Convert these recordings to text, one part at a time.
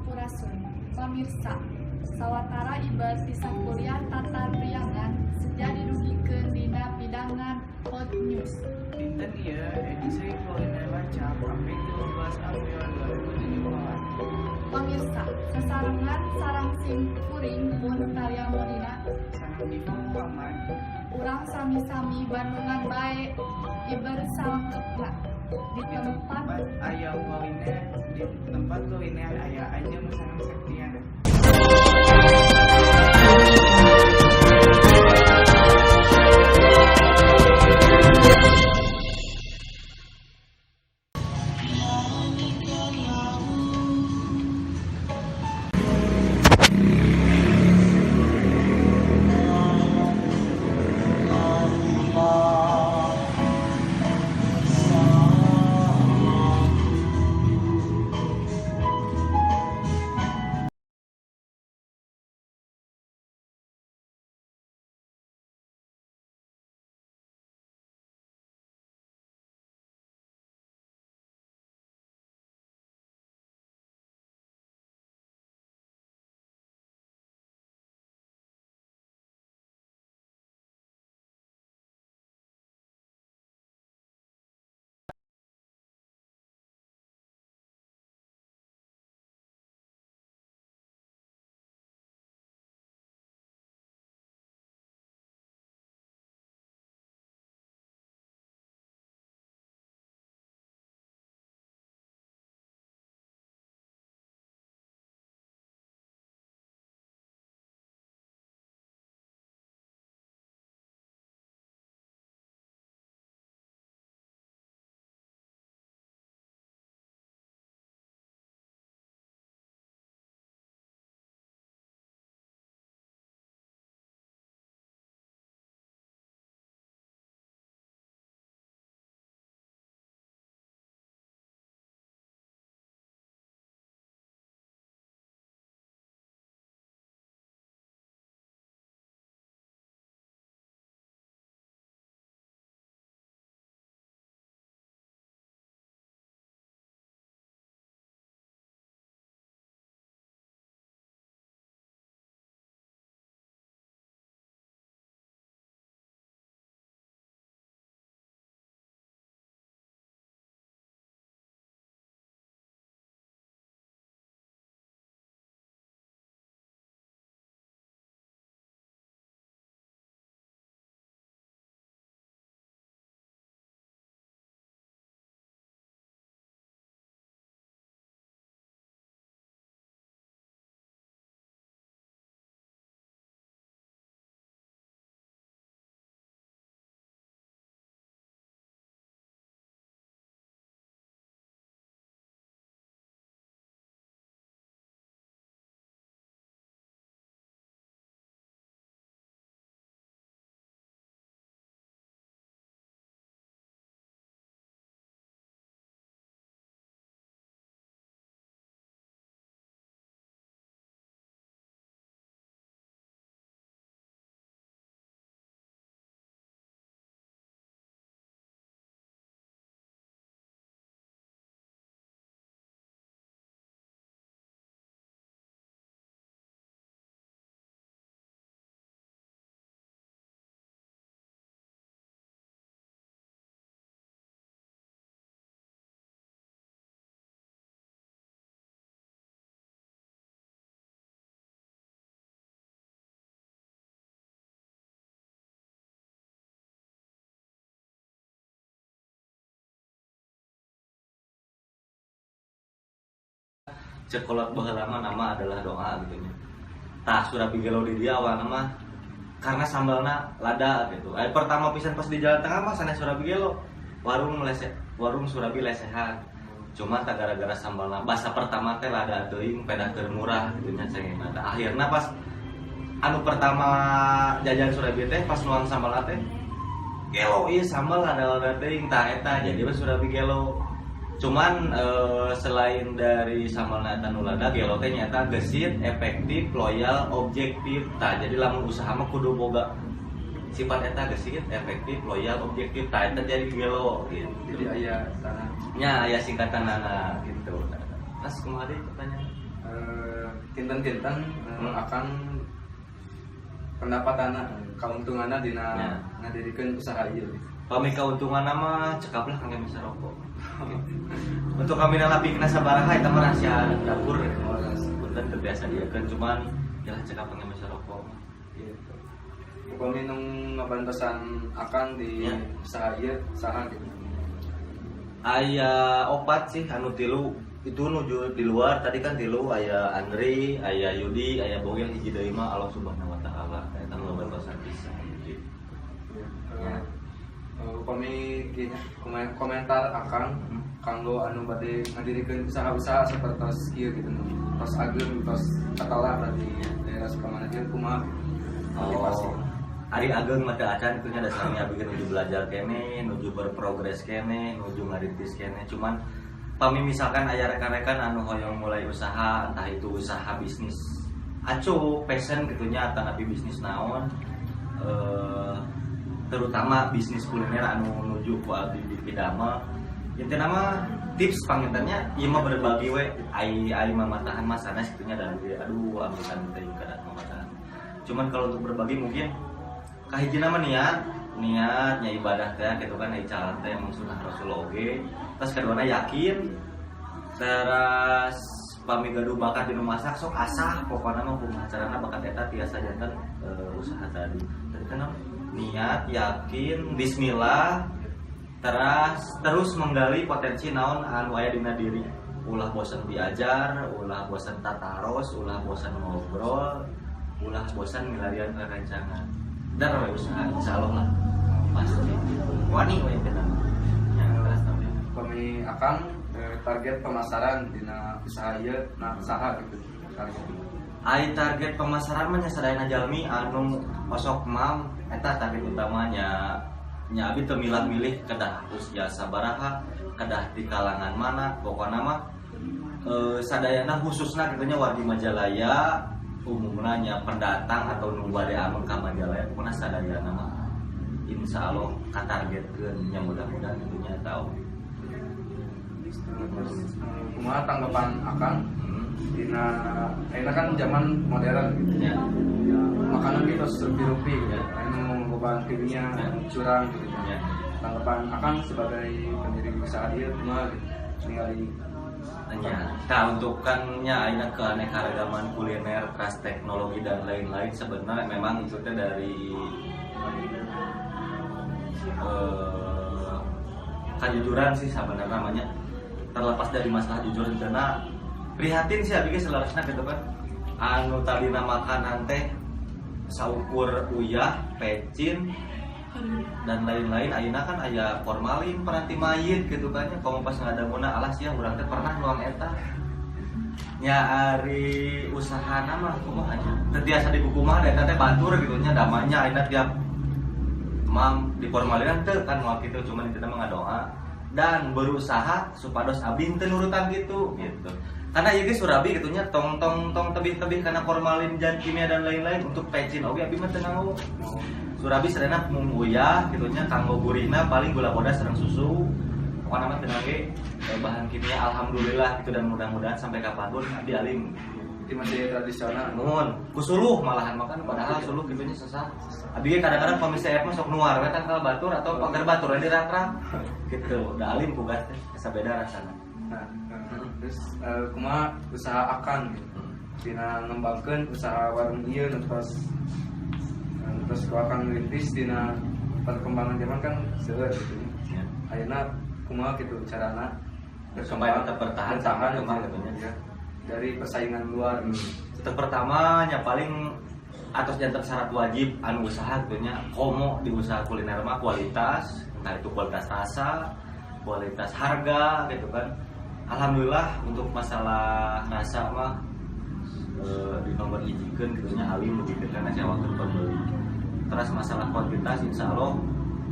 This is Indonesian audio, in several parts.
Sampurasun. Pamirsa, sawatara ibarat pisah kuliah tata priangan sedia dirugikeun dina pidangan Hot News. Dinten ieu edisi kuliner lancap April 13 April 2017. Pamirsa, sasarengan sareng sim kuring pun taliang modina. Sareng Diva Muhammad Urang sami-sami Bandungan bae ibarat salengkepna di tempat aya kuliner di tempat kuliner aya aja sareng saktian. Cekolot baheula mah nama adalah doa gitu nya. Tah Surabi Gelo di dia awal nama karena sambalna lada gitu. Pertama pisan pas di jalan tengah mah sanes Surabi Gelo. Warung Surabi lesehan. Cuma tak gara-gara sambalna basa pertama teh lada teuing peda keur murah gitu nya cenah. Akhirna pas anu pertama jajan Surabi teh pas nuang sambal teh Gelo ieu sambal lada teuing tah eta jadi mah Surabi Gelo. Cuman selain dari sambal nata nulada gelo teh nyata gesit, efektif, loyal, objektif. Tah jadi lamun usaha mah kudu boga sifat eta gesit, efektif, loyal, objektif. Tah eta jadi gelo gitu. Jadi aya sana Nya aya singkatanana gitu. Terus kumaha deui pertanyaan? kinten-kinten akan pendapatan kauntunganna dina Ya. ngadirikeun usaha ieu. Pami keuntungan nama cekaplah kangge bisa rokok. Untuk kami nalapikeun sabaraha eta mah rahasia dapur. Punten teu biasa diekeun cuman ya cekap kangge bisa rokok. Gitu. Upami nu ngabantosan akan di Ya. usaha ieu saha gitu. Aya opat sih anu tilu itu nuju di luar tadi kan tilu aya Andri, aya Yudi, aya Bogel hiji deui mah Allah Subhanahu wa taala eta nu bantosan bisa. Ya. Upami komentar akan kanggo anu bade ngadirikeun usaha-usaha sapertos ieu gitu. Tos ageng tos katalah berarti daerah Sukamana ieu kumaha motivasi. Ari ageng mah teu acan itunya dasarnya abikeun nuju belajar kene, nuju berprogres kene, nuju ngarintis kene. Cuman pami misalkan aya rekan-rekan anu hoyong mulai usaha, entah itu usaha bisnis acu, passion gitunya atau nabi bisnis naon. Terutama bisnis kuliner anu nuju ku abdi di Pidama. Intina mah tips pangintennya ieu mah berbagi we ai mamatahan mah sanes gitunya dan aduh amitan teh kada mamatahan. Cuman kalau untuk berbagi mungkin kahijina mah niatnya ibadah teh gitu kan ai jalan teh mun sunah Rasul oge. Terus kaduana yakin. Terus pami gaduh bakat di nu masak sok asah pokona mah kumaha carana bakat eta tiasa janten usaha tadi. Tadi kan niat, yakin, bismillah. Terus menggali potensi naon anu aya dina diri. Ulah bosan diajar, ulah bosan tataros, ulah bosan ngobrol, ulah bosan milarian rerencangan. Dan we usaha insyaallah lah. Pasti. Wani we kita. Ya, terus tapi Kami akan target pemasaran dina usaha ieu nah saha gitu target. ai target pemasaran mah nya sadayana jalmi anu osok mam eta target utamanya nya abi teu milah-milih kedah usia sabaraha, kedah di kalangan mana, pokona mah sadayana khususna kitu nya wargi Majalaya umumna nya pendatang atau nu bade amun ka Majalaya pokona sadayana mah insyaallah katargetkeun nya mudah-mudahan kitu nya tahu. Kumaha tanggapan akan dina ayeuna kan zaman modern gitu. Ya. Ya, makanan kita serupi-rupi gitu. Anu beban kimia curang gitu. Ya. Tanggapan akan sebagai pendiri usaha ieu kumaha gitu. Ningali Ya, nah untuk kannya aina keanekaragaman kuliner, keras teknologi dan lain-lain sebenarnya memang itu teh dari kejujuran sih sebenarnya namanya terlepas dari masalah jujur karena prihatin sih abis selarasnya gitu kan anu tadi makanan teh saukur uyah, pecin dan lain-lain ayeuna kan aya formalin peranti mayit gitu kan nya kalau pas ngadanguna alas ya urang teh pernah nuang eta nya ari usahana mah kumaha nya teu tiasa dikukumah da eta teh batur gitu nya damanya ayeuna tiap mam di formalinan teu kan moal kitu cuman kita mah ngadoa dan berusaha supados abdi teu nurutan gitu karena ieu ge surabi gitu nya tong tebih-tebih karena formalin dan kimia dan lain-lain untuk pecin oge abdi mah teu nganggo surabi sadana mung uyah gitu nya kanggo gurihna paling gula bodas sareng susu pokona mah teu ngage bahan kimia alhamdulillah gitu dan mudah-mudahan sampai kapanpun abdi alim di masih tradisional. nuhun ku suluh malahan makan padahal suluh kitu nya sesah abdi ge kadang-kadang pamisi ef mah sok nuar we tangkal batur atau pagar batur di rak-rak gitu da alim pugas teh asa beda rasana. Nah, terus kumaha usaha akan gitu. Dina ngembangkeun usaha warung ieu terus ku akan ngerintis dina perkembangan zaman kan seueur gitu. Ya. Ayeuna kumaha gitu carana Supaya tetap bertahan sampai kemana gitu nya. ya. Dari persaingan luar Itu pertamanya paling atas jantan syarat wajib anu usaha gitu nya komo di usaha kuliner mah kualitas, entah itu kualitas rasa, kualitas harga gitu kan. Alhamdulillah untuk masalah rasa mah di nomor hijikeun gitu nya alim lebih karena sewakeun pembeli. Terus masalah kualitas insyaallah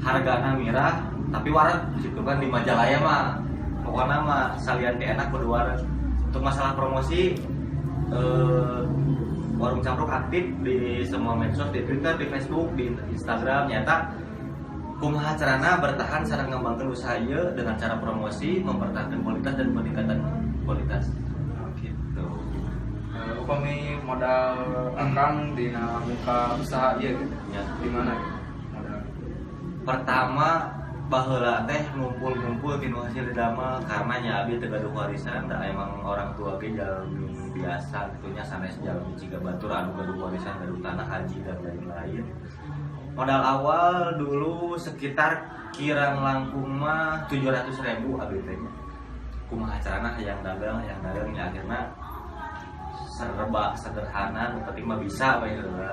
hargana mirah tapi waret gitu kan di Majalaya mah. Pokoknya mah salian teh enak kudu waret. Untuk masalah promosi Warung Campruk aktif di semua medsos, di Twitter, di Facebook, di Instagram. Nyata kumaha carana bertahan sareng ngembangkeun usaha ieu dengan cara promosi, mempertahankan kualitas dan peningkatan kualitas. Gitu. upami modal akang dina buka usaha ieu gitu. Ya. Di mana gitu? Modal. Pertama baheula teh ngumpul-ngumpul tinu hasil didamel karena nya abi teu gaduh warisan da emang orang tua ge jalmi biasa gitunya sanes jalmi jiga batur anu gaduh warisan gaduh tanah haji dan lain-lain. Modal awal dulu sekitar kirang langkung mah 700.000 abi teh. Kumaha carana hayang dagang nya akhirna serba sederhana nu penting mah bisa we heula.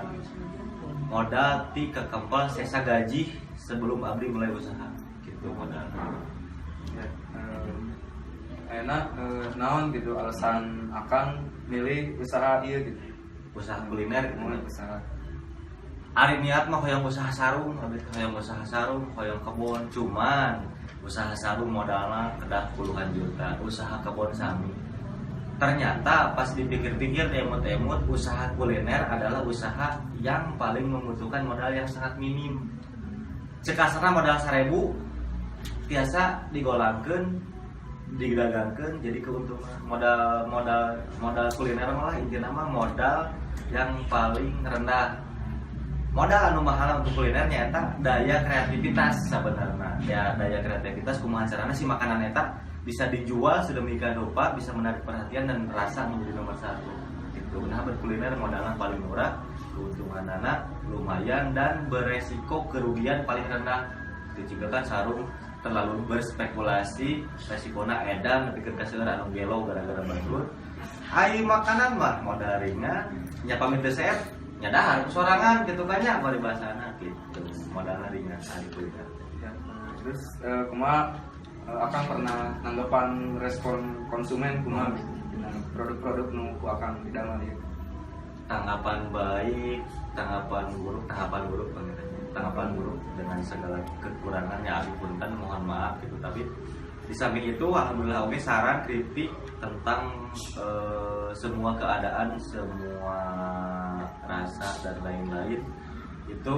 Modal ti kekempel sesa gaji sebelum abdi mulai usaha gitu modal. Ya, enak naon gitu alasan akang milih usaha ieu gitu. Usaha kuliner gitu. Usaha. Ari niat mah hoyong usaha sarung, abdi hoyong usaha sarung, hoyong kebon, cuman usaha sarung modalna kedah puluhan juta, usaha kebon sami. Ternyata pas dipikir-pikir emut-emut usaha kuliner adalah usaha yang paling membutuhkan modal yang sangat minim. Cekasana modal 1.000 biasa digolangkeun, didagangkeun jadi keuntungan. Modal kuliner malah intina mah modal yang paling rendah. Modal anu mahal untuk kuliner nyata daya kreativitas sebenarnya. Ya daya kreativitas kumaha carana si makanan eta bisa dijual sedemikian rupa bisa menarik perhatian dan rasa menjadi nomor satu. Gitu. Nah berkuliner modalnya paling murah, keuntungan anak lumayan dan beresiko kerugian paling rendah. Itu juga kan sarung terlalu berspekulasi, resikonya edan tapi kaseur anu gelo gara-gara bangkrut. Ai makanan mah modal ringan, nya pamit resep nyadahar sorangan gitu kan nya bari bahasana gitu. Modalna ringan ari kuliner. Ya, terus kumaha akang pernah nanggapan respon konsumen kumaha dengan produk-produk nu ku akang didamel ieu? Tanggapan baik, tanggapan buruk pengennya. Tanggapan buruk dengan segala kekurangannya abi punten mohon maaf gitu. Tapi di samping itu alhamdulillah oke saran kritik tentang semua keadaan, semua rasa dan lain-lain itu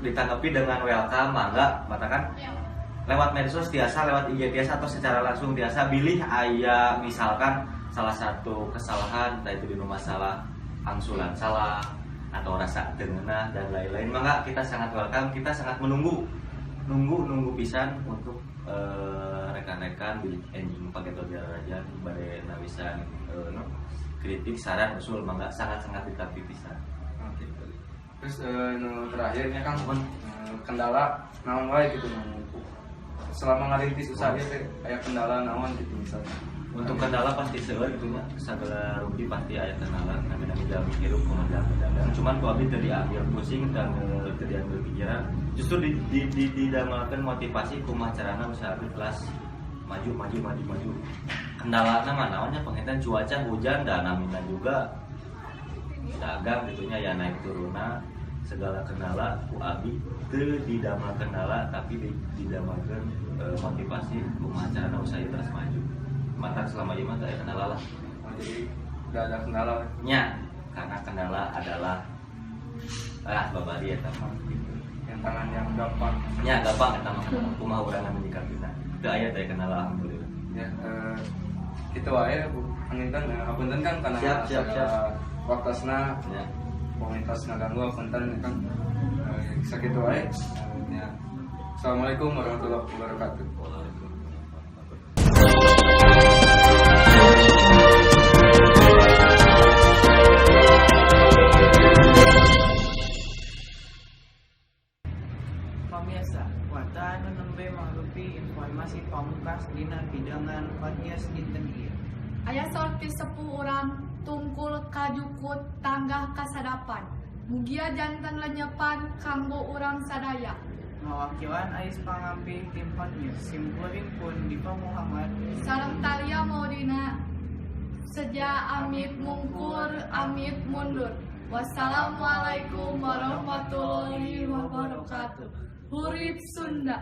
ditanggapi dengan welcome, mangga, katakan lewat medsos biasa, lewat IG biasa atau secara langsung biasa. Bilih aya misalkan salah satu kesalahan, entah itu di masalah angsulan salah atau rasa dengenah dan lain-lain, maka kita sangat welcome, kita sangat nunggu pisan untuk rekan-rekan bilih enjing pakai tojar raja bare nawisan kritik saran usul mangga sangat-sangat ditapi pisan. Gitu. Terus terakhirnya kan kendala naon wae gitu selama ngarintis usaha ieu teh aya kendala naon gitu misalnya. Untuk kendala pasti seueur gitu nya, sagala rugi pasti aya kendala namina jalmi hirup kumaha dagang. Cuman ku abdi teu diambil pusing dan teu diambil pikiran. Justru didamelkeun motivasi kumaha carana usaha abdi kelas maju. Kendalana mah naonnya pengetan cuaca hujan dan namina juga dagang gitunya ya naik turuna segala kendala ku abi teu didamel kendala tapi didamelkeun motivasi kumaha carana usaha terus maju. Mantap selama ini mah gak ada kendala lah. Jadi gak ada kendala nya karena kendala adalah babari eta mah gitu. Yang tangan yang gampang Nya gampang eta mah kumaha urang menyikapinya. Teu aya teh kendala alhamdulillah. Ya kitu wae Bu Anginten hapunten kan karena Siap. waktosna Ya. komunitas ngaganggu hapunten kan sakitu wae ya. Assalamualaikum warahmatullahi wabarakatuh. Pemirsa, wata anu nembe mangrupi informasi pamungkas dina bidangan podcast dinten ieu. Aya sorti sepuh urang tungkul kajukut tanggah kasadapan. Mugia janten lenyepan kanggo urang sadaya. Mawakilan ais pangampi tim podcast simkuring pun Dipa Muhammad Sareng Talia Maudina. Seja amit mungkur, amit mundur. Wassalamualaikum warahmatullahi wabarakatuh. Hurip Sunda.